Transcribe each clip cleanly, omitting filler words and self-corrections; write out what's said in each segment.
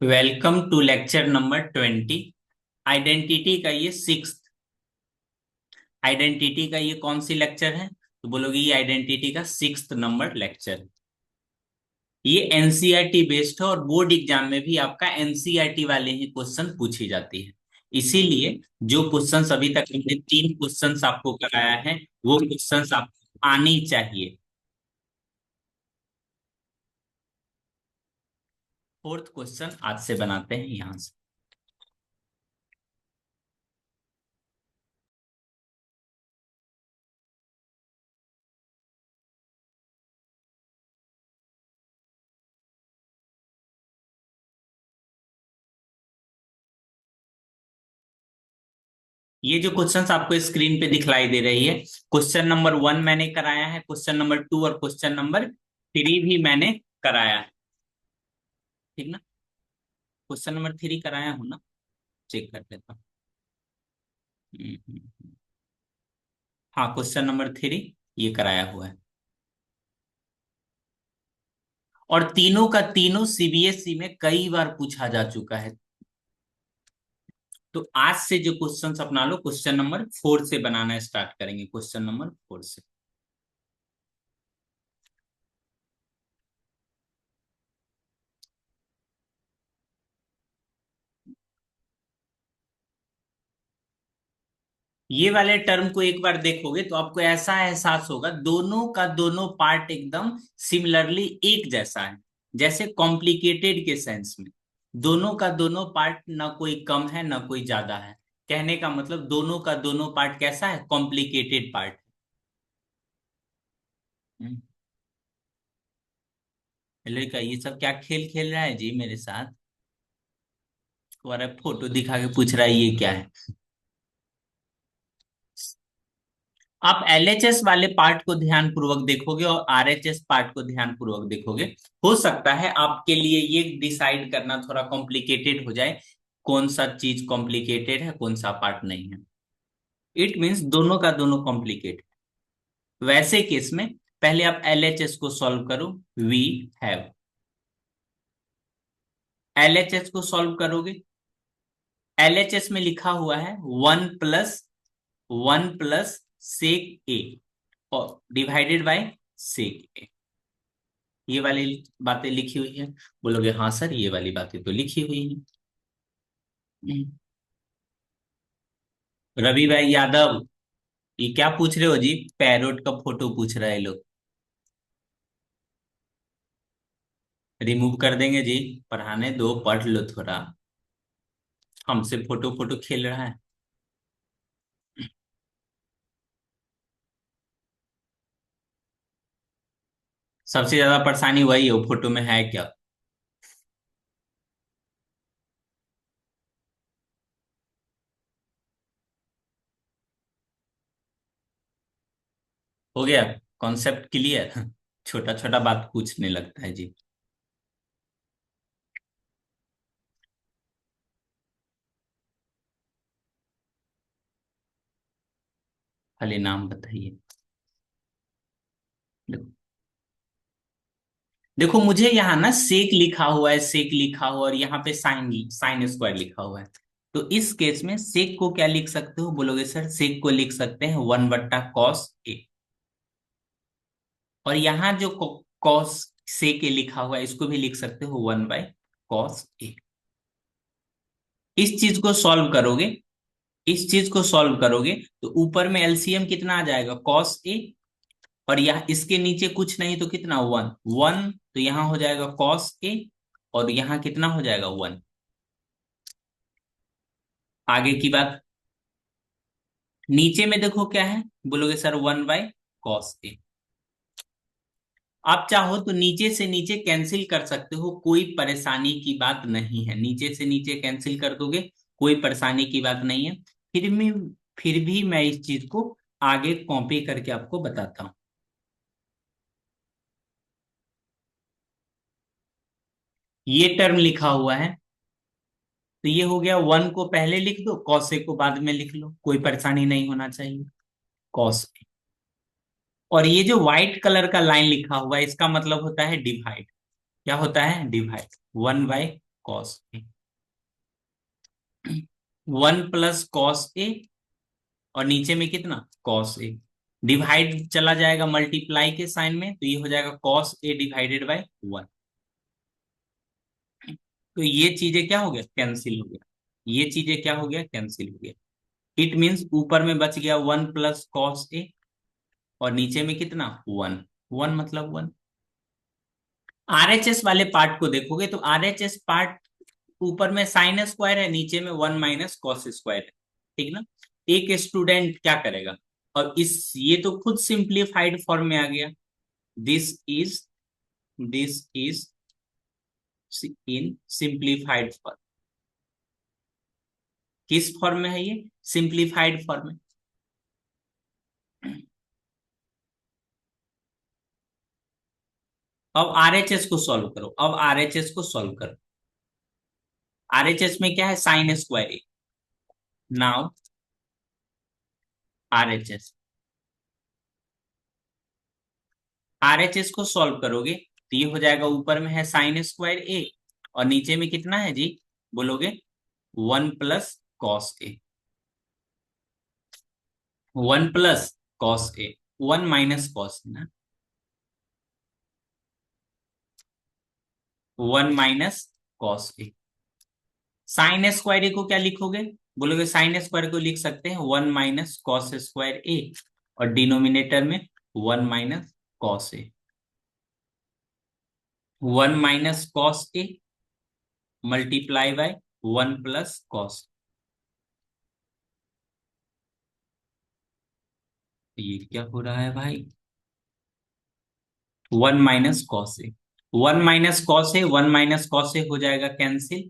Welcome to lecture number 20। Identity का ये sixth identity का ये कौन सी लेक्चर है? तो बोलोगे ये आइडेंटिटी का सिक्स्थ नंबर लेक्चर। ये एनसीईआरटी बेस्ड है और बोर्ड एग्जाम में भी आपका एनसीईआरटी वाले ही क्वेश्चन पूछे जाते हैं। इसीलिए जो क्वेश्चंस अभी तक हमने तीन क्वेश्चंस आपको कराया है वो क्वेश्चंस आपको आने ही चाहिए। फोर्थ क्वेश्चन आज से बनाते हैं यहां से। ये जो क्वेश्चंस आपको स्क्रीन पे दिखलाई दे रही है, क्वेश्चन नंबर 1 मैंने कराया है, क्वेश्चन नंबर 2 और क्वेश्चन नंबर 3 भी मैंने कराया है। ठीक ना? क्वेश्चन नंबर 3 कराया हूं ना? चेक कर लेता हूँ। हम्म। हाँ, क्वेश्चन नंबर 3 ये कराया हुआ है। और तीनों का तीनों सीबीएसई में कई बार पूछा जा चुका है। तो आज से जो क्वेश्चंस अपना लो, क्वेश्चन नंबर 4 से बनाना स्टार्ट करेंगे, क्वेश्चन नंबर 4 से। ये वाले टर्म को एक बार देखोगे तो आपको ऐसा एहसास होगा दोनों का दोनों पार्ट एकदम सिमिलरली एक जैसा है। जैसे कॉम्प्लिकेटेड के सेंस में दोनों का दोनों पार्ट ना कोई कम है ना कोई ज्यादा है। कहने का मतलब दोनों का दोनों पार्ट कैसा है? Complicated part. लड़का ये सब क्या खेल खेल रहा है जी मेरे साथ? और फोटो दिखा के पूछ रहा है ये क्या है। आप एलएचएस वाले पार्ट को ध्यान पूर्वक देखोगे और आरएचएस पार्ट को ध्यान पूर्वक देखोगे, हो सकता है आपके लिए ये डिसाइड करना थोड़ा कॉम्प्लिकेटेड हो जाए, कौन सा चीज कॉम्प्लिकेटेड है कौन सा पार्ट नहीं है। इट मीन्स दोनों का दोनों कॉम्प्लिकेटेड। वैसे केस में पहले आप एलएचएस को सॉल्व करो। वी हैव, एलएचएस को सॉल्व करोगे, एलएचएस में लिखा हुआ है 1 प्लस सेक ए और डिवाइडेड बाय सेक ए। ये वाली बातें लिखी हुई है? बोलोगे हाँ सर ये वाली बातें तो लिखी हुई है। रवि भाई यादव, ये क्या पूछ रहे हो जी? पैरोट का फोटो पूछ रहा है लोग। रिमूव कर देंगे जी, पढ़ाने दो, पढ़ लो थोड़ा। हमसे फोटो फोटो खेल रहा है। सबसे ज्यादा परेशानी वही है, वो फोटो में है क्या? हो गया कॉन्सेप्ट क्लियर? छोटा छोटा बात पूछने लगता है जी। खाली नाम बताइए। देखो, देखो मुझे यहाँ ना सेक लिखा हुआ है, सेक लिखा हुआ और यहाँ पे साइन साइन स्क्वायर लिखा हुआ है। तो इस केस में सेक को क्या लिख सकते हो? बोलोगे सर सेक को लिख सकते हैं 1/cos A। और यहाँ जो कॉस सेक ए लिखा हुआ है इसको भी लिख सकते हो 1/cos A। इस चीज को सॉल्व करोगे, इस चीज को सॉल्व करोगे तो ऊपर में एलसीएम कितना आ जाएगा? cos A। और यहाँ इसके नीचे कुछ नहीं तो कितना? 1 1, तो यहाँ हो जाएगा cos A और यहाँ कितना हो जाएगा? 1। आगे की बात, नीचे में देखो क्या है? बोलोगे सर 1/cos A। आप चाहो तो नीचे से नीचे कैंसिल कर सकते हो, कोई परेशानी की बात नहीं है, नीचे से नीचे कैंसिल कर दोगे, कोई परेशानी की बात नहीं है। फिर भी मैं इस चीज को आगे कॉपी करके आपको बताता हूँ। ये टर्म लिखा हुआ है तो ये हो गया, 1 को पहले लिख दो, कॉस ए को बाद में लिख लो, कोई परेशानी नहीं होना चाहिए। कॉस, और ये जो व्हाइट कलर का लाइन लिखा हुआ है इसका मतलब होता है डिवाइड। क्या होता है? Divide 1/cos cos A. 1 + cos a और नीचे में कितना कॉस ए, डिवाइड चला जाएगा मल्टीप्लाई के साइन में, तो ये हो जाएगा कॉस ए डिवाइडेड बाय 1। तो ये चीजें क्या हो गया कैंसिल हो गया, ये चीजें क्या हो गया कैंसिल हो गया। इट मीन्स ऊपर में बच गया 1 + cos a और नीचे में कितना 1, 1 मतलब 1। आरएचएस वाले पार्ट को देखोगे तो आरएचएस पार्ट ऊपर में साइन स्क्वायर है, नीचे में 1 - cos स्क्वायर है, ठीक ना। एक स्टूडेंट क्या करेगा, और इस ये तो खुद सिंप्लीफाइड फॉर्म में आ गया। This is in simplified form. किस फॉर्म में है ये, सिंप्लीफाइड फॉर्म में। अब आरएचएस को सॉल्व करो, अब आरएचएस को सॉल्व करो। आरएचएस में क्या है साइन स्क्वायर ए। नाउ आरएचएस, आरएचएस को सॉल्व करोगे तो ये हो जाएगा, ऊपर में है साइन स्क्वायर ए और नीचे में कितना है जी, बोलोगे 1 + cos a, 1 + cos a, 1 - cos ना, 1 - cos a। साइन स्क्वायर ए को क्या लिखोगे, बोलोगे साइन स्क्वायर को लिख सकते हैं 1 - cos² a और डिनोमिनेटर में 1 - cos a, 1 - cos a multiply by 1 + cos। ये क्या हो रहा है भाई, 1 - cos a, 1 - cos a, 1 - cos a हो जाएगा कैंसिल,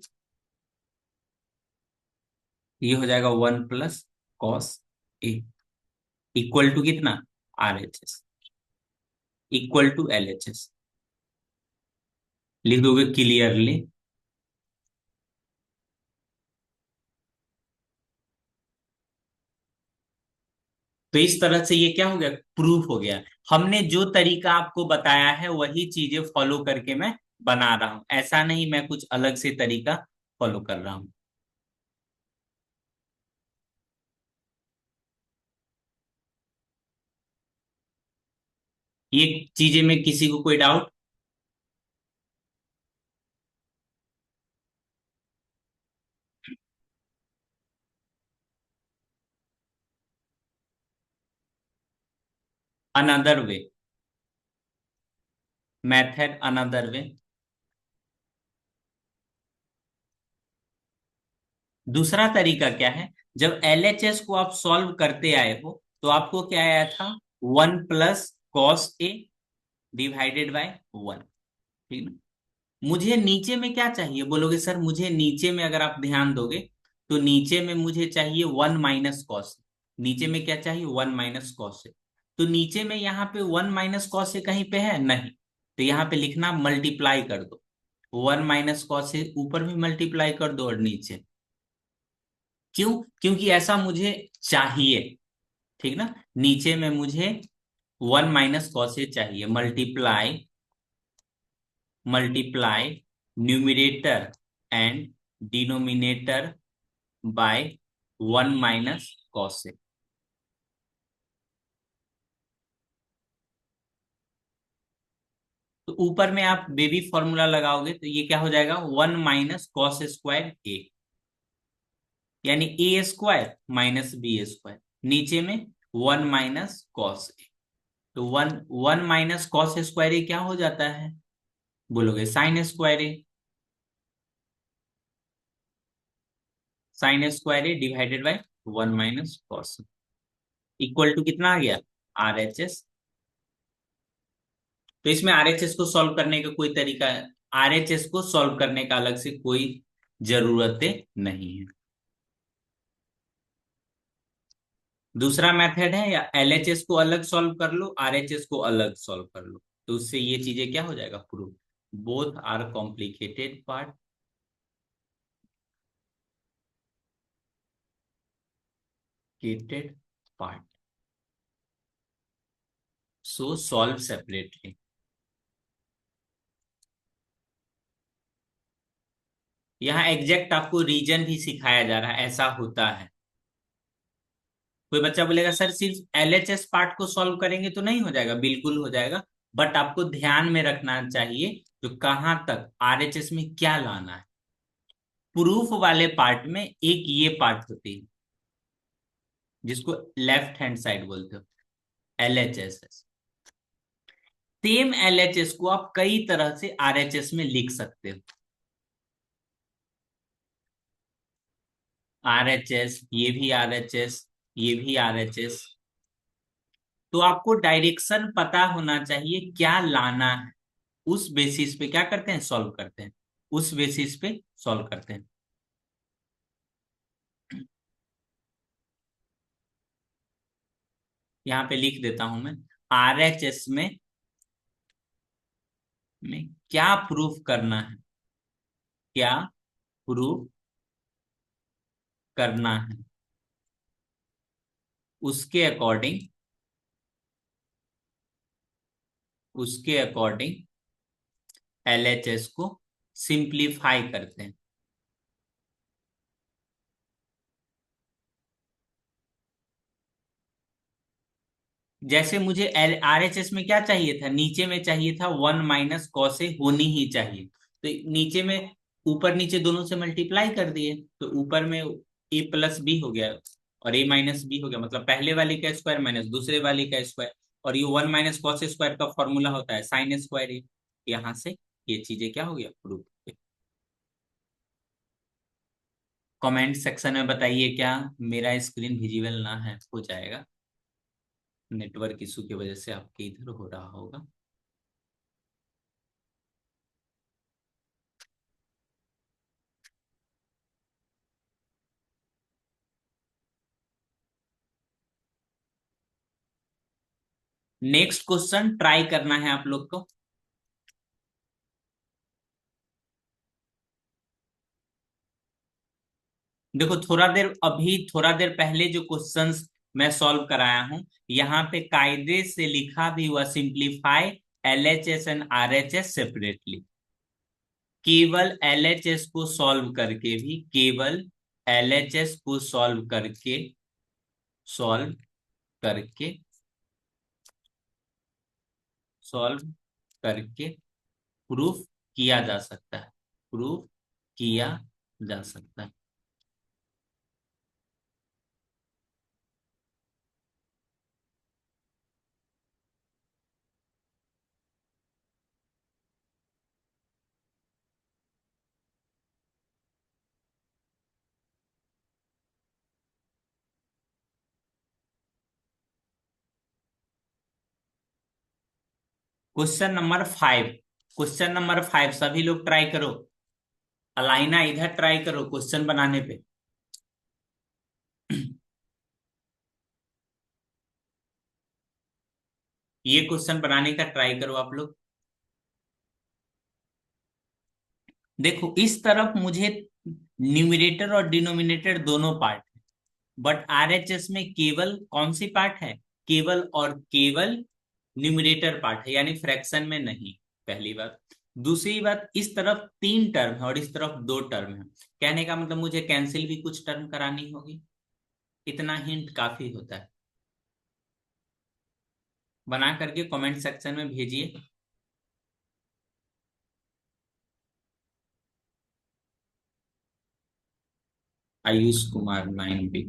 ये हो जाएगा 1 + cos a इक्वल टू कितना आरएचएस, इक्वल टू एलएचएस। लिख दोगे क्लियरली। तो इस तरह से ये क्या हो गया प्रूफ हो गया। हमने जो तरीका आपको बताया है वही चीजें फॉलो करके मैं बना रहा हूं, ऐसा नहीं मैं कुछ अलग से तरीका फॉलो कर रहा हूं। ये चीजें में किसी को कोई doubt. Another way, method another way. दूसरा तरीका क्या है, जब एलएचएस को आप सॉल्व करते आए हो तो आपको क्या आया था 1 + cos a डिवाइडेड बाय 1, ठीक ना। मुझे नीचे में क्या चाहिए, बोलोगे सर मुझे नीचे में अगर आप ध्यान दोगे तो नीचे में मुझे चाहिए 1 - cos। नीचे में क्या चाहिए 1 - cos है, तो नीचे में यहाँ पे 1 - cos है कहीं पे है नहीं, तो यहाँ पे लिखना मल्टीप्लाई कर दो, 1 - cos है ऊपर भी मल्टीप्लाई कर दो और नीचे। क्यों, क्योंकि ऐसा मुझे चाहिए, ठीक ना। नीचे में मुझे 1 - cos चाहिए, multiply, multiply numerator and denominator by 1 - cos। तो ऊपर में आप बेबी फॉर्मूला लगाओगे तो ये क्या हो जाएगा 1 - cos² a, यानी a² - b²। नीचे में 1 - cos a, तो 1 - cos² a क्या हो जाता है, बोलोगे sin² a, sin² a divided by 1 - cos equal to कितना आ गया आरएचएस। तो इसमें आरएचएस को सॉल्व करने का कोई तरीका है, आरएचएस को सॉल्व करने का अलग से कोई जरूरतें नहीं है। दूसरा मेथड है या एलएचएस को अलग सॉल्व कर लो, आरएचएस को अलग सॉल्व कर लो, तो उससे ये चीजें क्या हो जाएगा proof. Both are complicated part, so solve separately. यहाँ एग्जैक्ट आपको रीजन भी सिखाया जा रहा है, ऐसा होता है। कोई बच्चा बोलेगा सर सिर्फ एलएचएस पार्ट को सॉल्व करेंगे तो नहीं हो जाएगा, बिल्कुल हो जाएगा। बट आपको ध्यान में रखना चाहिए जो कहां तक आरएचएस में क्या लाना है। प्रूफ वाले पार्ट में एक ये पार्ट होती है जिसको लेफ्ट हैंड साइड बोलते हो, एलएचएस। सेम एलएचएस को आप कई तरह से आरएचएस में लिख सकते हो। आरएचएस, ये भी आरएचएस, ये भी आरएचएस। तो आपको डायरेक्शन पता होना चाहिए क्या लाना है, उस बेसिस पे क्या करते हैं, सॉल्व करते हैं, उस बेसिस पे सॉल्व करते हैं। यहां पे लिख देता हूं मैं, आरएचएस में क्या प्रूफ करना है, क्या प्रूफ करना है, उसके अकॉर्डिंग, उसके अकॉर्डिंग एलएचएस को सिंप्लीफाई करते हैं। जैसे मुझे आरएचएस में क्या चाहिए था, नीचे में चाहिए था 1 - cos ए होनी ही चाहिए, तो नीचे में ऊपर नीचे दोनों से मल्टीप्लाई कर दिए, तो ऊपर में ए प्लस बी हो गया और ए माइनस बी हो गया, मतलब पहले वाले का स्क्वायर माइनस दूसरे वाले का स्क्वायर। और ये 1 - cos स्क्वायर का फॉर्मूला होता है साइन स्क्वायर ए। यहाँ से ये चीजें क्या हो गया, प्रूफ। कमेंट सेक्शन में बताइए क्या मेरा स्क्रीन विजिबल ना है, हो जाएगा, नेटवर्क इशू की वजह से आपके इधर हो रहा होगा। नेक्स्ट क्वेश्चन ट्राई करना है आप लोग को। देखो थोड़ा देर पहले जो क्वेश्चंस मैं सॉल्व कराया हूं, यहाँ पे कायदे से लिखा भी हुआ, simplify LHS and RHS separately. केवल एलएचएस को सॉल्व करके भी, केवल एलएचएस को सॉल्व करके सॉल्व करके प्रूफ किया जा सकता है, प्रूफ किया जा सकता है। क्वेश्चन नंबर 5, क्वेश्चन नंबर 5 सभी लोग ट्राई करो। अलाइना इधर ट्राई करो क्वेश्चन बनाने पे। ये क्वेश्चन बनाने का ट्राई करो आप लोग। देखो इस तरफ मुझे न्यूमरेटर और डिनोमिनेटर दोनों पार्ट है, बट आरएचएस में केवल कौन सी पार्ट है, केवल और केवल न्यूमरेटर पार्ट है, यानी फ्रैक्शन में नहीं। पहली बात। दूसरी बात, इस तरफ 3 टर्म है और इस तरफ 2 टर्म है, कहने का मतलब मुझे कैंसिल भी कुछ टर्म करानी होगी। इतना हिंट काफी होता है। बना करके कमेंट सेक्शन में भेजिए। Ayush Kumar 9B।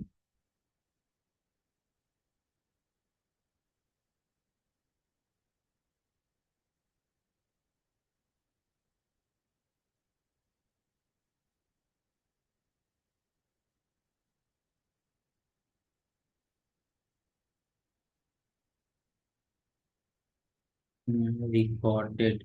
Recorded.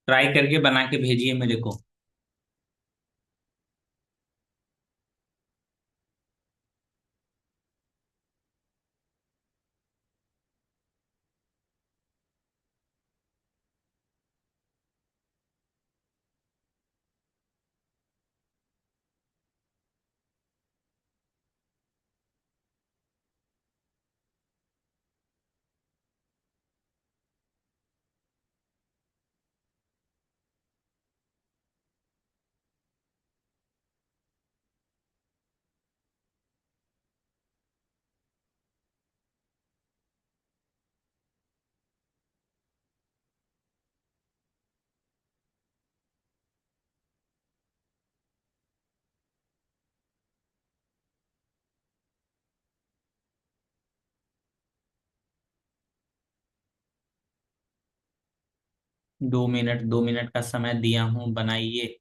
Try करके बना के भेजिए मेरे को। 2 मिनट, 2 मिनट का समय दिया हूं, बनाइए।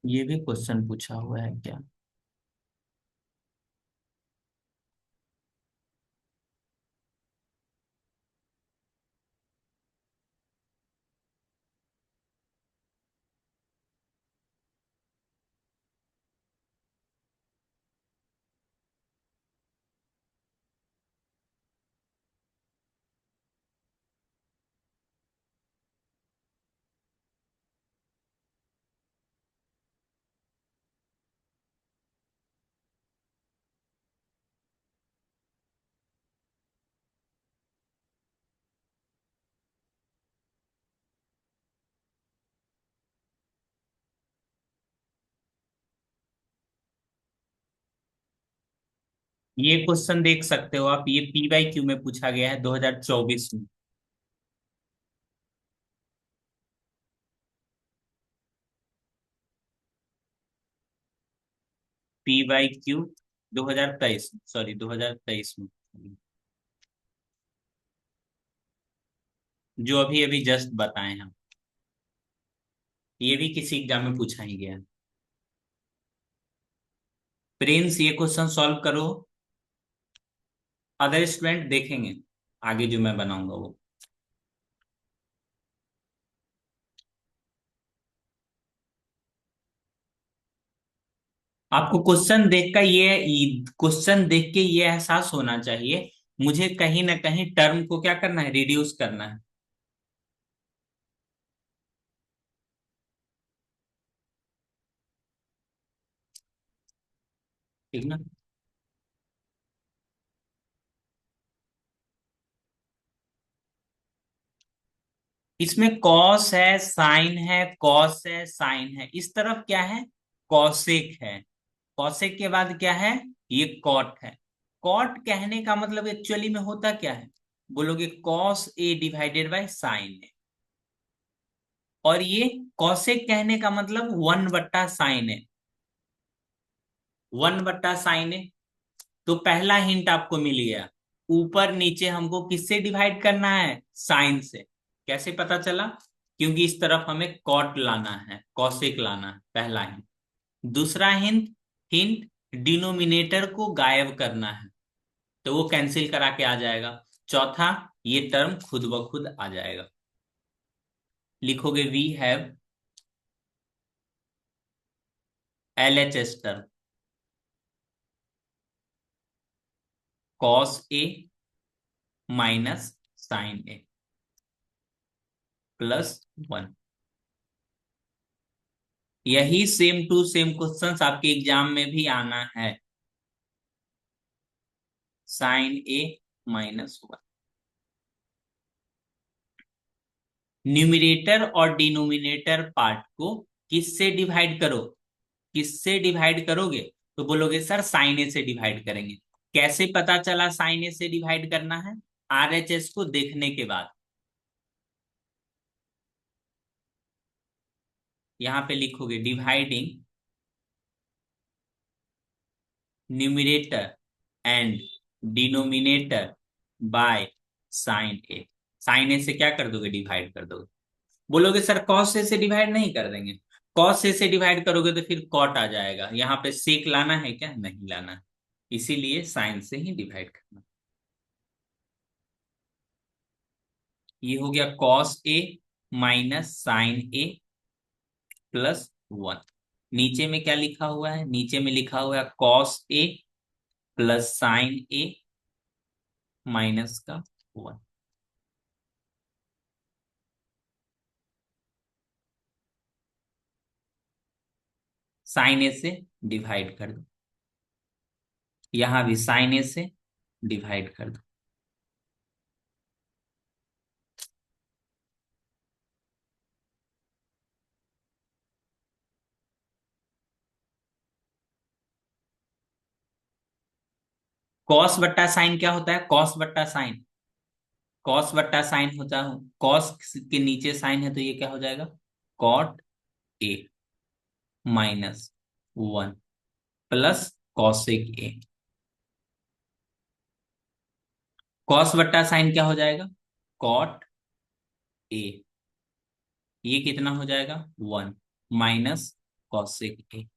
ये भी क्वेश्चन पूछा हुआ है क्या? ये क्वेश्चन देख सकते हो आप, ये PYQ में पूछा गया है 2024 में। PYQ 2023, सॉरी 2023 में, जो अभी अभी जस्ट बताए हम। ये भी किसी एग्जाम में पूछा ही गया है। प्रिंस, ये क्वेश्चन सॉल्व करो। अदर स्टूडेंट देखेंगे आगे जो मैं बनाऊंगा वो। आपको क्वेश्चन देख के ये एहसास होना चाहिए, मुझे कहीं ना कहीं टर्म को क्या करना है, रिड्यूस करना है। ठीक ना? इसमें कॉस है, साइन है, कॉस है, साइन है, इस तरफ क्या है, कॉसेक है। कॉसेक के बाद क्या है, ये कॉट है। कॉट कहने का मतलब एक्चुअली में होता क्या है, बोलोगे cos A divided by sine A. और ये कॉसेक कहने का मतलब 1/साइन है। 1/साइन है। तो पहला हिंट आपको मिल गया। ऊपर नीचे हमको किससे डिवाइड करना है, साइन से। कैसे पता चला? क्योंकि इस तरफ हमें कॉट लाना है, कॉसेक लाना है, पहला हिंट। दूसरा हिंट, हिंट डिनोमिनेटर को गायब करना है, तो वो कैंसिल करा के आ जाएगा। चौथा, ये टर्म खुद ब खुद आ जाएगा। लिखोगे we have LHS term cos A minus sine A +1। यही सेम टू सेम क्वेश्चंस आपके एग्जाम में भी आना है। sin A - 1। न्यूमिनेटर और डिनोमिनेटर पार्ट को किससे डिवाइड करो, किससे डिवाइड करोगे? तो बोलोगे सर साइन ए से डिवाइड करेंगे। कैसे पता चला साइन ए से डिवाइड करना है? RHS को देखने के बाद। यहां पे लिखोगे dividing numerator and denominator by sine A. Sine A से क्या कर दोगे, डिवाइड कर दोगे। बोलोगे सर कॉस ए से डिवाइड नहीं कर देंगे। कॉस ए से डिवाइड करोगे तो फिर कॉट आ जाएगा, यहाँ पे सेक लाना है क्या, नहीं लाना है। इसीलिए साइन से ही डिवाइड करना। ये हो गया cos A minus sine A +1। नीचे में क्या लिखा हुआ है, नीचे में लिखा हुआ है cos A plus sign A -1। Sign A से डिवाइड कर दो, यहां भी साइन ए से डिवाइड कर दो। कॉस बट्टा साइन क्या होता है? कॉस बट्टा साइन, कॉस बट्टा साइन होता है, कॉस के नीचे साइन है तो ये क्या हो जाएगा? Cot A minus one plus cosec A. Cos बट्टा साइन क्या हो जाएगा? कॉट ए, ये कितना हो जाएगा? One minus cosec A.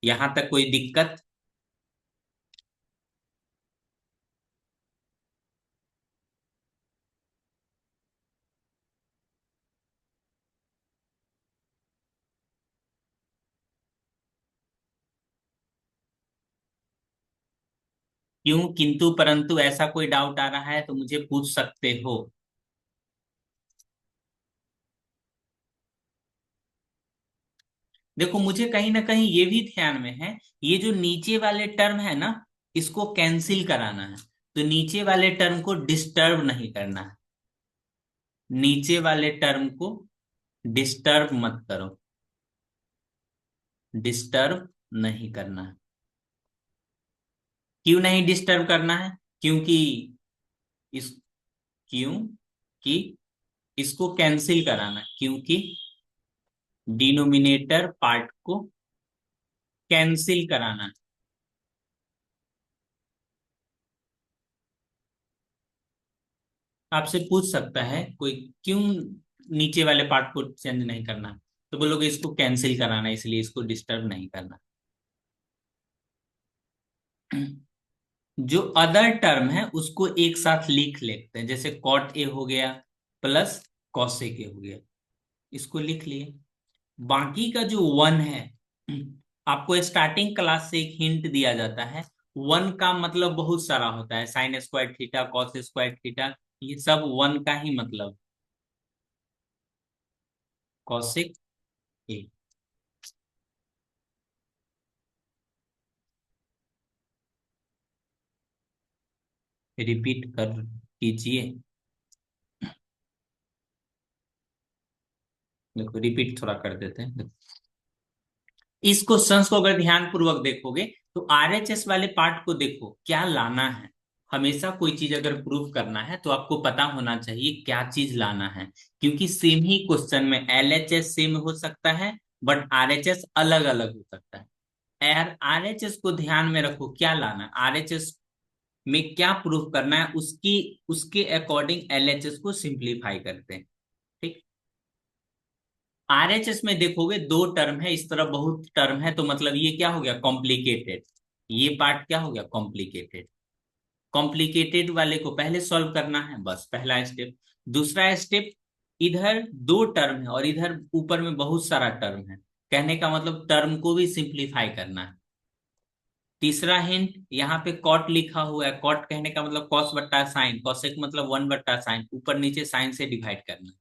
यहां तक कोई दिक्कत? क्यों किंतु परंतु ऐसा कोई डाउट आ रहा है तो मुझे पूछ सकते हो। देखो मुझे कहीं ना कहीं ये भी ध्यान में है, ये जो नीचे वाले टर्म है ना, इसको कैंसिल कराना है। तो नीचे वाले टर्म को डिस्टर्ब नहीं करना है, नीचे वाले टर्म को डिस्टर्ब मत करो, डिस्टर्ब नहीं करना है। क्यों नहीं डिस्टर्ब करना है? क्योंकि इस क्यों कि इसको कैंसिल कराना है, क्योंकि डिनोमिनेटर पार्ट को कैंसिल कराना है। आपसे पूछ सकता है कोई, क्यों नीचे वाले पार्ट को चेंज नहीं करना है? तो बोलोगे इसको कैंसिल कराना है, इसलिए इसको डिस्टर्ब नहीं करना। जो अदर टर्म है उसको एक साथ लिख लेते हैं, जैसे कॉट ए हो गया प्लस कॉसेक ए हो गया, इसको लिख लिए। बाकी का जो वन है, आपको स्टार्टिंग क्लास से एक हिंट दिया जाता है, वन का मतलब बहुत सारा होता है, sine square theta, cos square theta, ये सब वन का ही मतलब। कॉसेक ए, रिपीट कर कीजिए। देखो रिपीट थोड़ा कर देते हैं। इस क्वेश्चंस को अगर ध्यान पूर्वक देखोगे तो आरएचएस वाले पार्ट को देखो क्या लाना है। हमेशा कोई चीज अगर प्रूव करना है तो आपको पता होना चाहिए क्या चीज लाना है, क्योंकि सेम ही क्वेश्चन में एलएचएस सेम हो सकता है बट आरएचएस अलग अलग हो सकता है। यार आरएचएस को ध्यान में रखो, क्या लाना है आरएचएस में, क्या प्रूफ करना है, उसकी उसके अकॉर्डिंग एलएचएस को सिंप्लीफाई करते हैं। ठीक। आरएचएस में देखोगे दो टर्म है, इस तरह बहुत टर्म है, तो मतलब ये क्या हो गया? कॉम्प्लिकेटेड। ये पार्ट क्या हो गया? कॉम्प्लिकेटेड। कॉम्प्लिकेटेड वाले को पहले सॉल्व करना है, बस पहला स्टेप। दूसरा स्टेप, इधर दो टर्म है और इधर ऊपर में बहुत सारा टर्म है, कहने का मतलब टर्म को भी सिंप्लीफाई करना है। तीसरा हिंट, यहाँ पे कॉट लिखा हुआ है, कॉट कहने का मतलब कॉस बट्टा साइन, कॉसेक मतलब वन बट्टा साइन, ऊपर नीचे साइन से डिवाइड करना।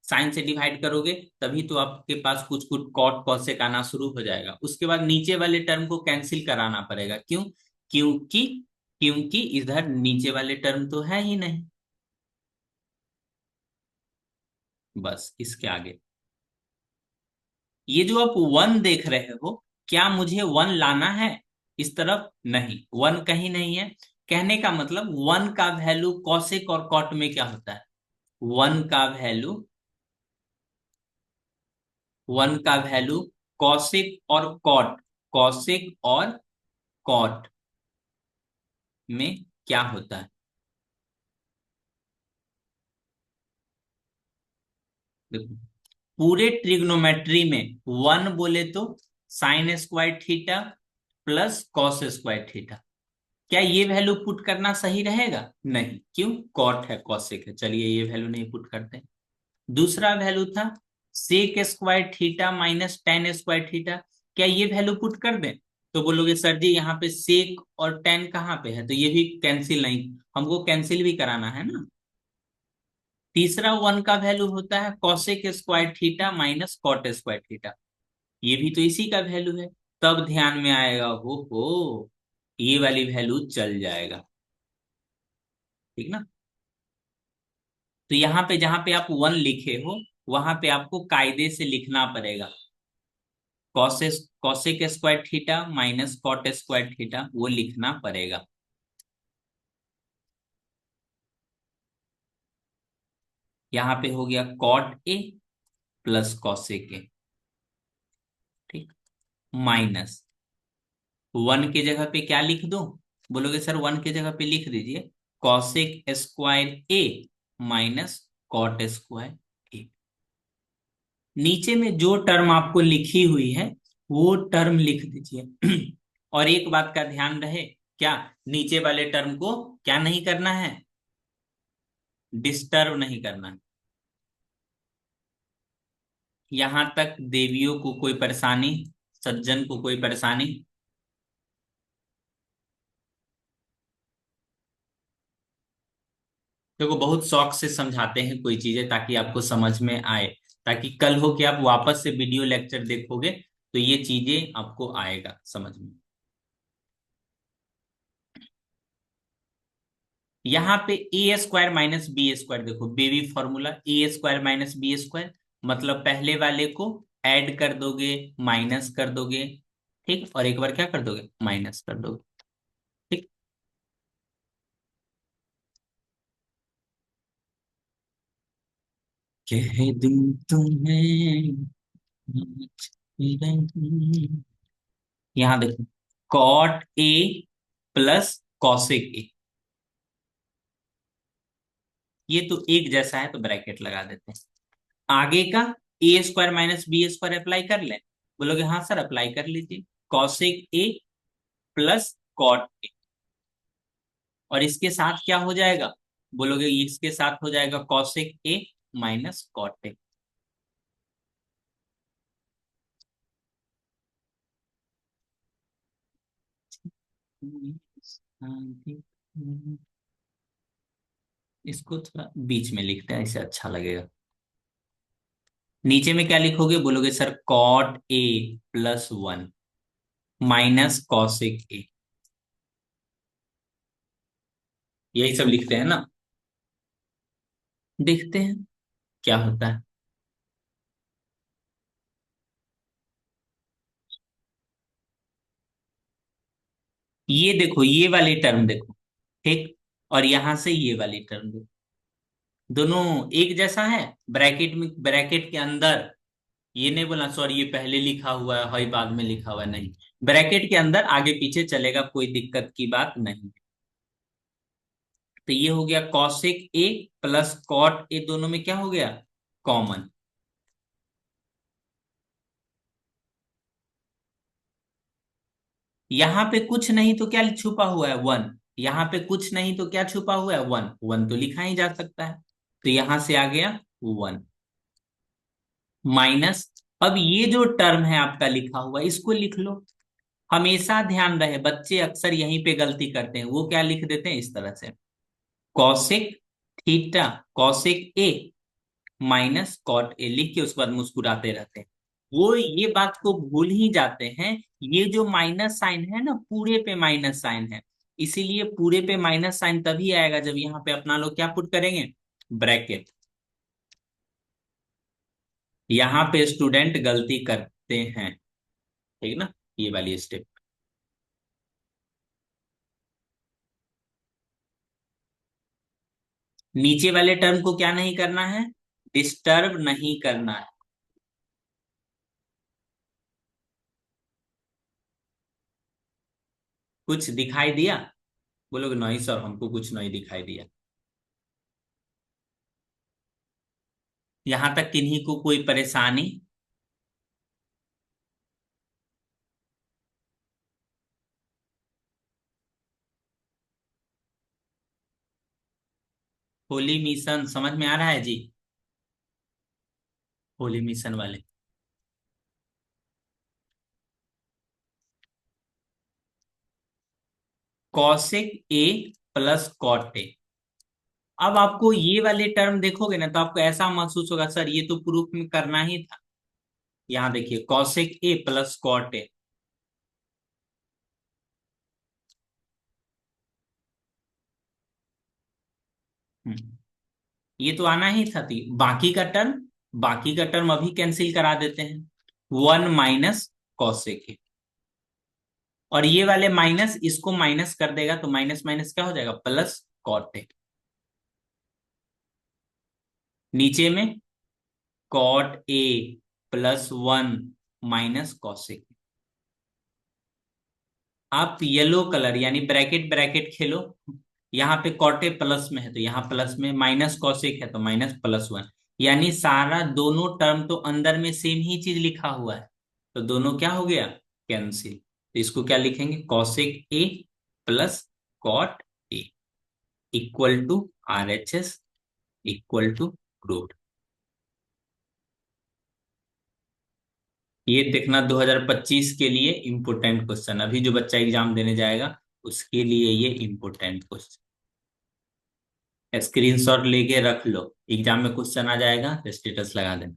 साइन से डिवाइड करोगे तभी तो आपके पास कुछ कुछ कॉट कॉसेक आना शुरू हो जाएगा। उसके बाद नीचे वाले टर्म को कैंसिल कराना पड़ेगा। क्यों? क्योंकि क्योंकि इधर नीचे वाले टर्म तो है ही नहीं। बस इसके आगे ये जो आप वन देख रहे हो, क्या मुझे वन लाना है इस तरफ? नहीं, वन कहीं नहीं है। कहने का मतलब वन का वैल्यू कॉसेक और कॉट में क्या होता है? वन का वैल्यू, वन का वैल्यू कॉसेक और कॉट, कॉसेक और कॉट में क्या होता है? देखो पूरे ट्रिग्नोमेट्री में वन बोले तो sine square theta plus cos square theta. क्या ये वैल्यू पुट करना सही रहेगा? नहीं, क्यों? कॉट है कॉसेक है, चलिए ये वैल्यू नहीं पुट करते। दूसरा वैल्यू था sec square theta minus tan square theta, क्या ये वैल्यू पुट कर दें? तो बोलोगे सर जी यहाँ पे सेक और टेन कहाँ पे है, तो ये भी कैंसिल नहीं, हमको कैंसिल भी कराना है ना। तीसरा वन का वैल्यू होता है cosec square theta minus cot square theta, ये भी तो इसी का वैल्यू है। तब ध्यान में आएगा, हो ये वाली वैल्यू चल जाएगा, ठीक ना। तो यहाँ पे जहां पे आप वन लिखे हो, वहां पे आपको कायदे से लिखना पड़ेगा cosec cosec square theta minus cot square theta, वो लिखना पड़ेगा। यहाँ पे हो गया cot A plus cosec A, ठीक, माइनस वन के जगह पे क्या लिख दो, बोलोगे सर वन के जगह पे लिख दीजिए cosec square A minus cot square A. नीचे में जो टर्म आपको लिखी हुई है वो टर्म लिख दीजिए। और एक बात का ध्यान रहे, क्या नीचे वाले टर्म को क्या नहीं करना है, डिस्टर्ब नहीं करना है। यहां तक देवियों को कोई परेशानी, सज्जन को कोई परेशानी? देखो बहुत शौक से समझाते हैं कोई चीजें ताकि आपको समझ में आए, ताकि कल हो कि आप वापस से वीडियो लेक्चर देखोगे तो ये चीजें आपको आएगा समझ में। यहाँ पे ए स्क्वायर माइनस बी स्क्वायर, देखो बेबी फॉर्मूला, ए स्क्वायर माइनस बी स्क्वायर, मतलब पहले वाले को ऐड कर दोगे, माइनस कर दोगे, ठीक, और एक बार क्या कर दोगे, माइनस कर दोगे, ठीक। कह दूं तुम्हें आज रही। यहाँ देखो cot A plus cosec A, ये तो एक जैसा है तो ब्रैकेट लगा देते हैं। आगे का A square minus B square apply कर ले, बोलोगे हाँ सर अप्लाई कर लीजिए, cosec A plus cot A, और इसके साथ क्या हो जाएगा, बोलोगे इसके साथ हो जाएगा cosec A minus cot A. इसको थोड़ा बीच में लिखते हैं, इससे अच्छा लगेगा। नीचे में क्या लिखोगे, बोलोगे sir cot A plus one minus cosec A, यही सब लिखते हैं ना। देखते हैं क्या होता है। ये देखो ये वाली टर्म देखो, ठीक, और यहां से ये वाली टर्म देखो, दोनों एक जैसा है। ब्रैकेट में, ब्रैकेट के अंदर, ये नहीं बोला सॉरी ये पहले लिखा हुआ है हई बाद में लिखा हुआ है, नहीं, ब्रैकेट के अंदर आगे पीछे चलेगा, कोई दिक्कत की बात नहीं। तो ये हो गया cosec A plus cot A, दोनों में क्या हो गया, कॉमन। यहां पे कुछ नहीं तो क्या छुपा हुआ है, वन, यहां पे कुछ नहीं तो क्या छुपा हुआ है, वन, वन तो लिखा ही जा सकता है, तो यहां से आ गया वन माइनस, अब ये जो टर्म है आपका लिखा हुआ इसको लिख लो। हमेशा ध्यान रहे बच्चे अक्सर यहीं पे गलती करते हैं, वो क्या लिख देते हैं इस तरह से, cosec theta cosec A minus cot A लिख के उसके बाद मुस्कुराते रहते हैं। वो ये बात को भूल ही जाते हैं, ये जो माइनस साइन है ना पूरे पे माइनस साइन है, इसीलिए पूरे पे माइनस साइन तभी आएगा जब यहाँ पे अपना लोग क्या पुट करेंगे, ब्रैकेट। यहाँ पे स्टूडेंट गलती करते हैं, ठीक ना, ये वाली स्टेप। नीचे वाले टर्म को क्या नहीं करना है, डिस्टर्ब नहीं करना है। कुछ दिखाई दिया, बोलोगे नहीं सर हमको कुछ नहीं दिखाई दिया। यहां तक किन्हीं को कोई परेशानी? होली मिशन समझ में आ रहा है जी, होली मिशन वाले, कौशिक ए प्लस कॉट ए, अब आपको ये वाले टर्म देखोगे ना तो आपको ऐसा महसूस होगा, सर ये तो प्रूफ में करना ही था। यहाँ देखिए cosec A plus cot A. ये तो आना ही था। थी बाकी का टर्म अभी कैंसिल करा देते हैं। 1 - कॉसेक ए, और ये वाले माइनस इसको माइनस कर देगा तो माइनस माइनस क्या हो जाएगा, प्लस कॉट ए। नीचे में कॉट ए +1 - कॉसेक। आप येलो कलर यानी ब्रैकेट ब्रैकेट खेलो। यहाँ पे कॉट ए प्लस में है तो यहाँ प्लस में, माइनस कॉसेक है तो माइनस +1। यानी सारा दोनों टर्म तो अंदर में सेम ही चीज लिखा हुआ है, तो दोनों क्या हो गया, कैंसिल। तो इसको क्या लिखेंगे, cosec A plus cot A equal to RHS equal to root. ये देखना 2025 के लिए इंपोर्टेंट क्वेश्चन, अभी जो बच्चा एग्जाम देने जाएगा उसके लिए ये इंपोर्टेंट क्वेश्चन। स्क्रीनशॉट लेके रख लो, एग्जाम में क्वेश्चन आ जाएगा तो स्टेटस लगा देना।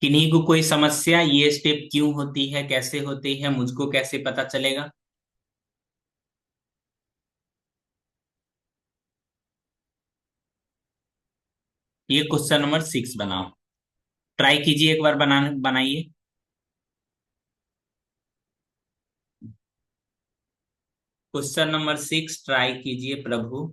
किन्हीं को कोई समस्या, ये स्टेप क्यों होती है, कैसे होती है, मुझको कैसे पता चलेगा। ये क्वेश्चन नंबर 6 बनाओ, ट्राई कीजिए एक बार बनाइए। क्वेश्चन नंबर 6 ट्राई कीजिए प्रभु।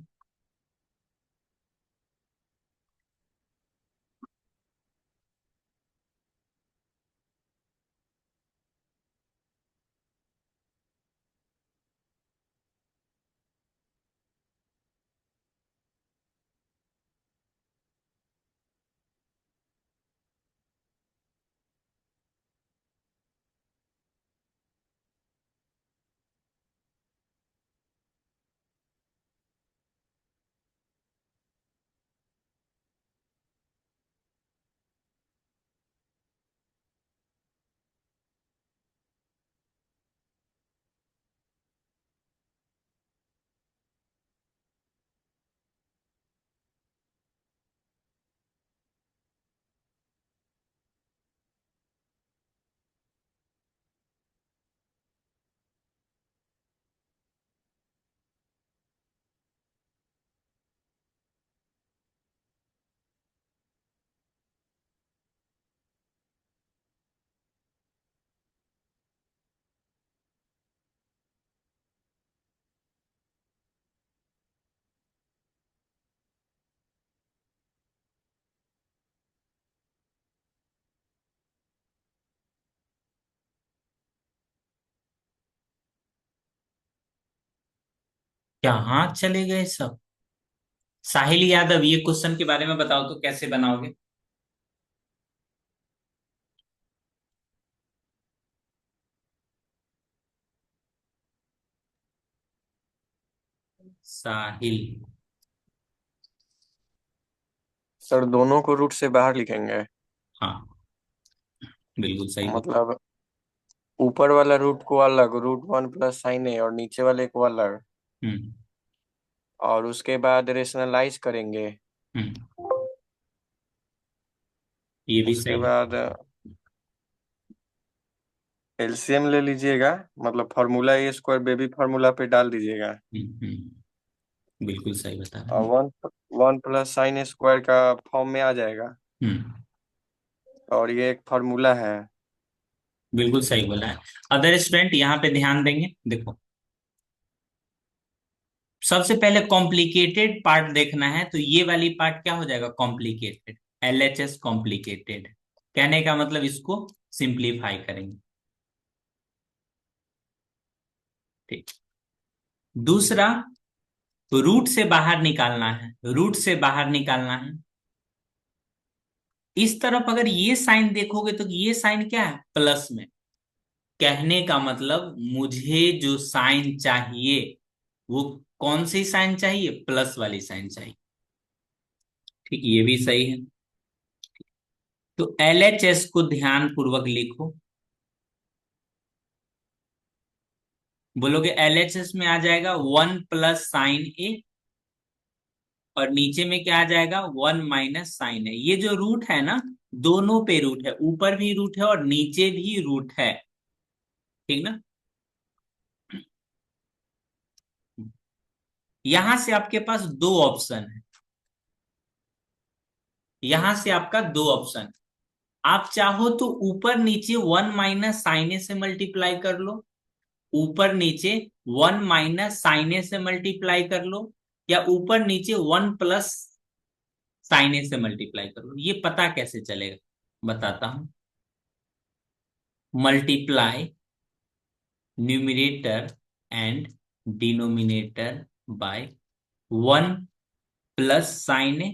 कहाँ चले गए सब। साहिल यादव, ये क्वेश्चन के बारे में बताओ तो कैसे बनाओगे। साहिल। सर दोनों को रूट से बाहर लिखेंगे। हाँ, बिल्कुल सही बात। मतलब ऊपर वाला रूट को अलग, √1 + sin A, और नीचे वाले को अलग। हम्म। और उसके बाद रेशनलाइज करेंगे। हम्म। ये भी उसके सही है। बाद एलसीएम ले लीजिएगा। मतलब फार्मूला A² बेबी फार्मूला पे डाल दीजिएगा। बिल्कुल सही बता रहे और हैं। One one plus sin A² का फॉर्म में आ जाएगा। हम्म। और ये एक फार्मूला है। बिल्कुल सही बोला है। अदर स्टूडेंट यहाँ पे ध्यान देंगे, देखो सबसे पहले कॉम्प्लिकेटेड पार्ट देखना है तो ये वाली पार्ट क्या हो जाएगा, कॉम्प्लिकेटेड। LHS कॉम्प्लिकेटेड, कहने का मतलब इसको सिंप्लीफाई करेंगे। ठीक। दूसरा, रूट से बाहर निकालना है, रूट से बाहर निकालना है। इस तरफ अगर ये साइन देखोगे तो ये साइन क्या है, प्लस में। कहने का मतलब मुझे जो साइन चाहिए वो कौन सी साइन चाहिए, प्लस वाली साइन चाहिए। ठीक, ये भी सही है। तो LHS को ध्यान पूर्वक लिखो। बोलोगे LHS में आ जाएगा 1 + sin A, और नीचे में क्या आ जाएगा 1 - sin A। ये जो रूट है ना, दोनों पे रूट है, ऊपर भी रूट है और नीचे भी रूट है। ठीक ना। यहां से आपके पास दो ऑप्शन है, यहां से आपका दो ऑप्शन। आप चाहो तो ऊपर नीचे 1 - sin A से मल्टीप्लाई कर लो, ऊपर नीचे 1 - sin A से मल्टीप्लाई कर लो, या ऊपर नीचे 1 + sin A से मल्टीप्लाई कर लो। ये पता कैसे चलेगा, बताता हूं। Multiply numerator and denominator by 1 + sin A।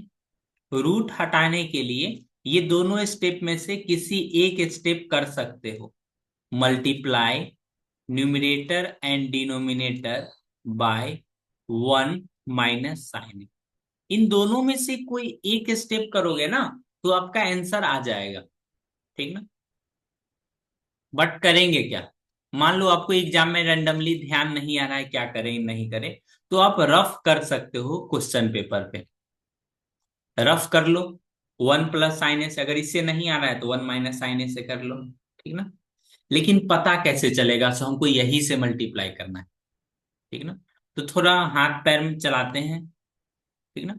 Root हटाने के लिए ये दोनों स्टेप में से किसी एक स्टेप कर सकते हो। Multiply numerator and denominator by 1 - sin A। इन दोनों में से कोई एक स्टेप करोगे ना, तो आपका आंसर आ जाएगा। ठीक ना। बट करेंगे क्या, मान लो आपको एग्जाम में रैंडमली ध्यान नहीं आ रहा है क्या करें नहीं करें, तो आप रफ कर सकते हो क्वेश्चन पेपर पे, रफ कर लो। 1 + sin A से, अगर इससे नहीं आ रहा है तो 1 - sin A से कर लो। ठीक ना। लेकिन पता कैसे चलेगा, सो हमको यही से मल्टीप्लाई करना है। ठीक ना। तो थोड़ा हाथ पैर में चलाते हैं। ठीक ना।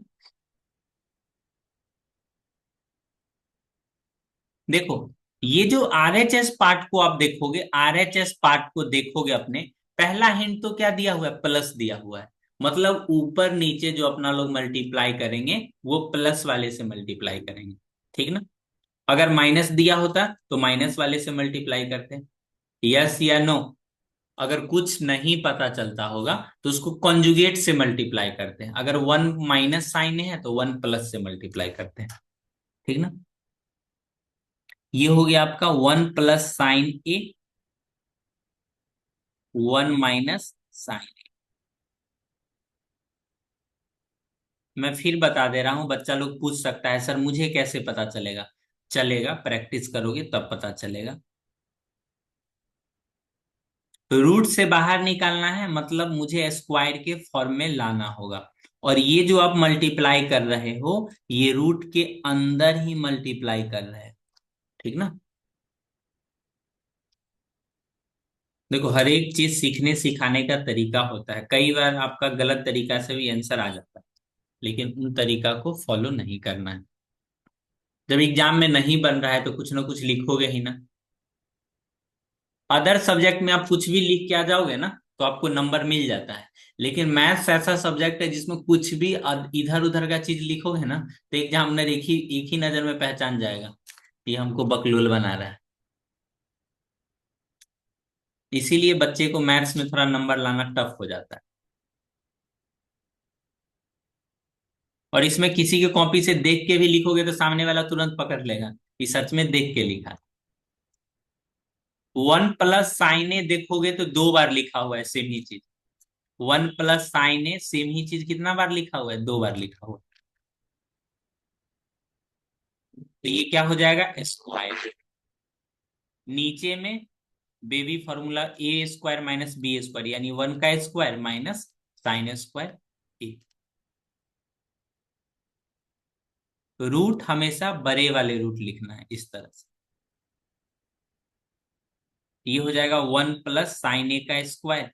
देखो, ये जो RHS पार्ट को आप देखोगे, RHS पार्ट को देखोगे अपने, पहला हिंट तो क्या दिया हुआ है, प्लस दिया हुआ है। मतलब ऊपर नीचे जो अपना लोग मल्टीप्लाई करेंगे, वो प्लस वाले से मल्टीप्लाई करेंगे। ठीक ना। अगर माइनस दिया होता तो माइनस वाले से मल्टीप्लाई करते। यस या नो। अगर कुछ नहीं पता चलता होगा तो उसको कॉन्जुगेट से मल्टीप्लाई करते हैं। अगर 1 - sin है तो 1 + से मल्टीप्लाई करते हैं। ठीक ना। ये हो गया आपका 1 + sin A, 1 - sin। मैं फिर बता दे रहा हूं, बच्चा लोग पूछ सकता है सर मुझे कैसे पता चलेगा। चलेगा, प्रैक्टिस करोगे तब पता चलेगा। रूट से बाहर निकालना है, मतलब मुझे स्क्वायर के फॉर्म में लाना होगा। और ये जो आप मल्टीप्लाई कर रहे हो, ये रूट के अंदर ही मल्टीप्लाई कर रहे हैं। ठीक ना। देखो, हर एक चीज सीखने सिखाने का तरीका होता है, कई बार आपका गलत तरीका से भी आंसर आ जाता है, लेकिन उन तरीका को फॉलो नहीं करना है। जब एग्जाम में नहीं बन रहा है तो कुछ ना कुछ लिखोगे ही ना। अदर सब्जेक्ट में आप कुछ भी लिख के आ जाओगे ना, तो आपको नंबर मिल जाता है। लेकिन मैथ्स ऐसा सब्जेक्ट है जिसमें कुछ भी इधर उधर का चीज लिखोगे ना, तो एग्जामिनर एक ही नजर में पहचान जाएगा, ये हमको बकलोल बना रहा है। इसीलिए बच्चे को मैथ्स में थोड़ा नंबर लाना टफ हो जाता है। और इसमें किसी के कॉपी से देख के भी लिखोगे तो सामने वाला तुरंत पकड़ लेगा कि सच में देख के लिखा है। 1 + sin A देखोगे तो दो बार लिखा हुआ है सेम ही चीज। 1 + sin A सेम ही चीज कितना बार लिखा हुआ है, दो बार लिखा हुआ है। तो ये क्या हो जाएगा, स्क्वायर। नीचे में बेबी फॉर्मूला A² - B², यानी 1 का स्क्वायर माइनस sin²। रूट हमेशा बड़े वाले रूट लिखना है इस तरह से। ये हो जाएगा 1 + sin A²।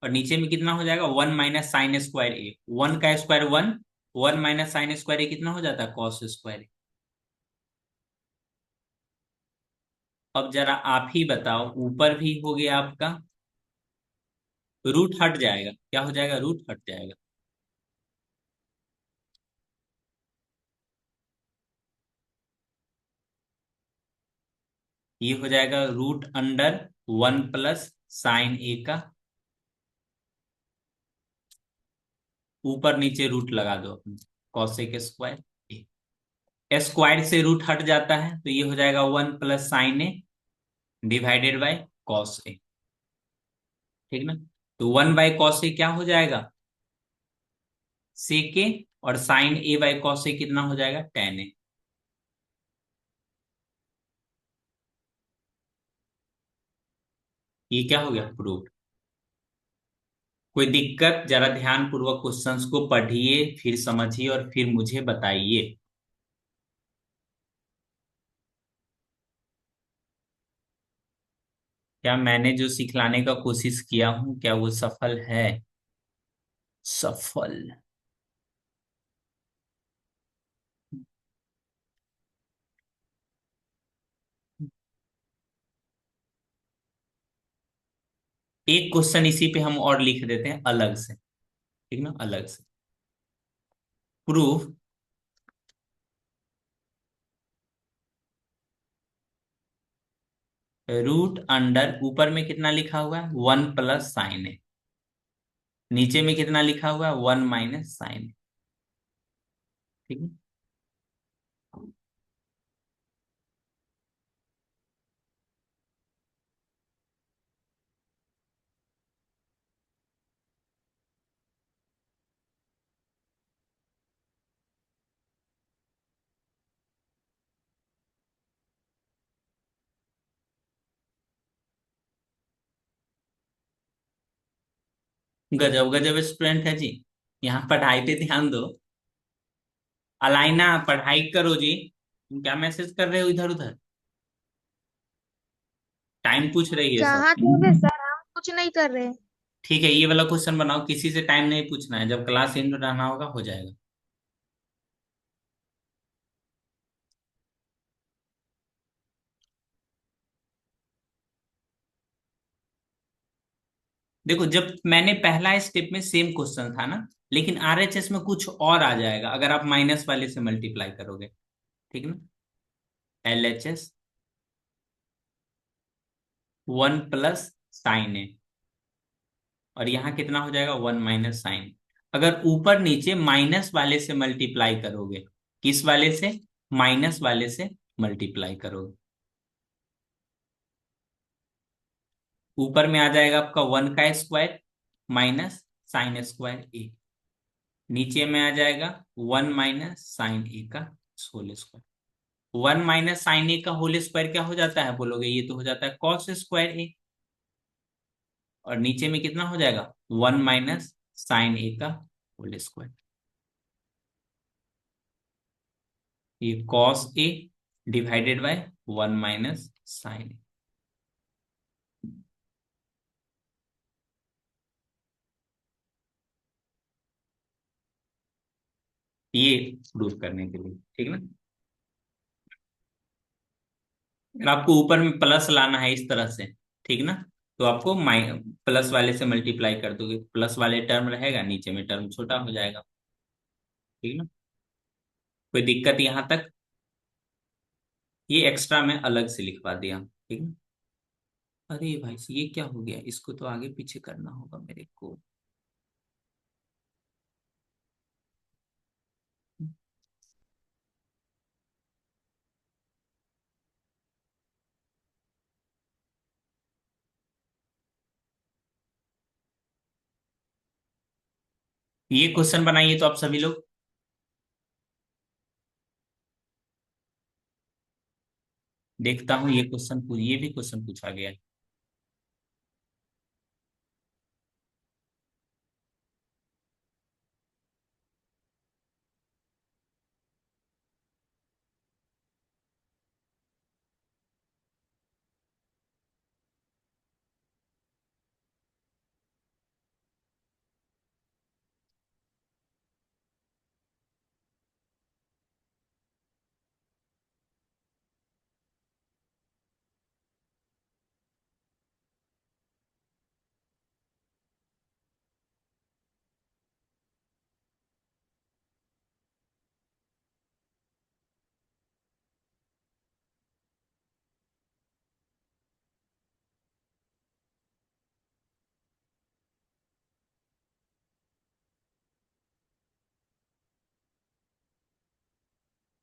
और नीचे में कितना हो जाएगा 1 - sin²A। 1 का स्क्वायर 1, 1 - sin²A कितना हो जाता है cos²। अब जरा आप ही बताओ, ऊपर भी हो गया आपका, रूट हट जाएगा, क्या हो जाएगा, रूट हट जाएगा। ये हो जाएगा रूट अंडर 1 + sin A का। ऊपर नीचे रूट लगा दो अपने, cos² स्क्वायर से रूट हट जाता है, तो ये हो जाएगा 1 + sin A divided bye cos A। ठीक ना। तो 1/cos A क्या हो जाएगा, सेके, और sign A by cos A कितना हो जाएगा, टेन ए। ये क्या हो गया, प्रूफ। कोई दिक्कत, जरा ध्यान पूर्वक क्वेश्चंस को पढ़िए, फिर समझिए और फिर मुझे बताइए। क्या मैंने जो सिखलाने का कोशिश किया हूं, क्या वो सफल है? सफल। एक क्वेश्चन इसी पे हम और लिख देते हैं अलग से, ठीक ना, अलग से। प्रूफ, रूट अंडर, ऊपर में कितना लिखा हुआ है, वन प्लस साइन है, नीचे में कितना लिखा हुआ है, वन माइनस साइन, ठीक है। गजब गजब स्टूडेंट है जी। यहाँ पढ़ाई पे ध्यान दो। अलाइना, पढ़ाई करो जी। तुम क्या मैसेज कर रहे हो इधर उधर? टाइम पूछ रही है सब। कहाँ थे सर, हम कुछ नहीं कर रहे। ठीक है, ये वाला क्वेश्चन बनाओ, किसी से टाइम नहीं पूछना है, जब क्लास एंड रहना होगा हो जाएगा। देखो, जब मैंने पहला स्टेप में सेम क्वेश्चन था ना, लेकिन आरएचएस में कुछ और आ जाएगा अगर आप माइनस वाले से मल्टीप्लाई करोगे, ठीक ना। LHS one plus sign A, और यहाँ कितना हो जाएगा, वन माइनस साइन। अगर ऊपर नीचे माइनस वाले से मल्टीप्लाई करोगे, किस वाले से, माइनस वाले से मल्टीप्लाई करोगे, ऊपर में आ जाएगा आपका वन का square minus sine square A, नीचे में आ जाएगा वन माइनस साइन ए का whole square. One minus sine A का होल स्क्वायर क्या हो जाता है बोलोगे, ये तो हो जाता है कॉस स्क्वायर ए, और नीचे में कितना हो जाएगा, वन माइनस साइन ए का होल स्क्वायर। ये cos A divided by one minus sine A. ये प्रूव करने के लिए, ठीक ना। अगर आपको ऊपर में प्लस लाना है इस तरह से, ठीक ना, तो आपको प्लस वाले से मल्टीप्लाई कर दोगे, प्लस वाले टर्म रहेगा, नीचे में टर्म छोटा हो जाएगा, ठीक ना। कोई दिक्कत यहां तक? ये एक्स्ट्रा में अलग से लिखवा दिया, ठीक है। अरे भाई ये क्या हो गया, इसको तो आगे पीछे करना होगा मेरे को। ये क्वेश्चन बनाइए तो आप सभी लोग। देखता हूँ ये क्वेश्चन, ये भी क्वेश्चन पूछा गया है।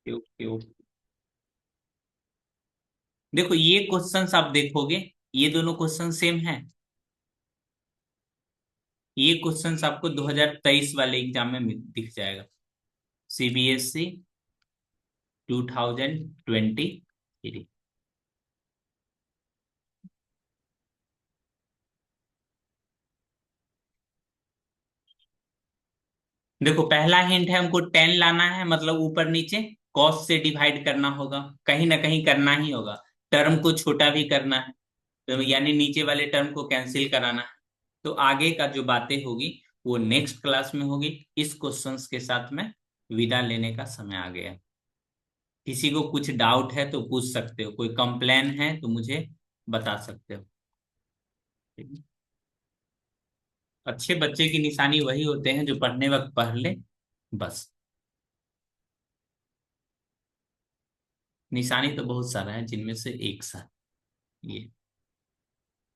Okay okay okay. देखो ये क्वेश्चंस आप देखोगे, ये दोनों क्वेश्चन सेम है। ये क्वेश्चंस आपको 2023 वाले एग्जाम में दिख जाएगा। सीबीएसई 2023। देखो पहला हिंट है, हमको 10 लाना है, मतलब ऊपर नीचे कॉस से डिवाइड करना होगा, कहीं ना कहीं करना ही होगा। टर्म को छोटा भी करना है, तो यानी नीचे वाले टर्म को कैंसिल कराना है। तो आगे का जो बातें होगी वो नेक्स्ट क्लास में होगी। इस क्वेश्चंस के साथ में विदा लेने का समय आ गया। किसी को कुछ डाउट है तो पूछ सकते हो, कोई कंप्लेन है तो मुझे बता सकते हो। ठीक है? अच्छे बच्चे की निशानी वही होते हैं जो पढ़ने वक्त पढ़ ले, बस। निशानी तो बहुत सारा है, जिनमें से एक सा ये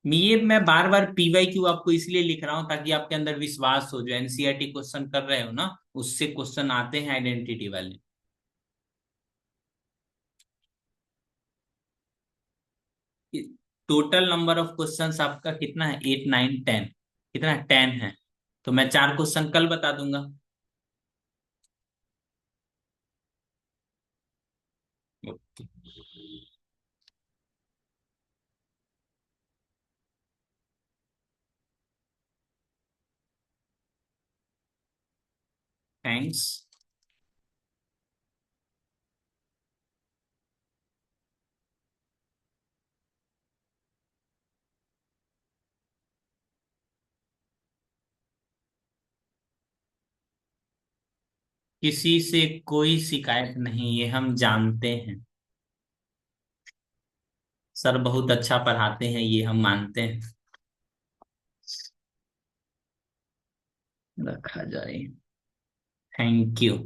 ये मैं बार बार पीवाई क्यू आपको इसलिए लिख रहा हूं ताकि आपके अंदर विश्वास हो। जो एनसीईआरटी क्वेश्चन कर रहे हो ना, उससे क्वेश्चन आते हैं आइडेंटिटी वाले। टोटल नंबर ऑफ क्वेश्चंस आपका कितना है? 8 9 10। कितना है? 10 है। तो मैं 4 क्वेश्चन कल बता दूंगा। Okay, thanks. किसी से कोई शिकायत नहीं, ये हम जानते हैं। सर बहुत अच्छा पढ़ाते हैं, ये हम मानते हैं। रखा जाए। Thank you.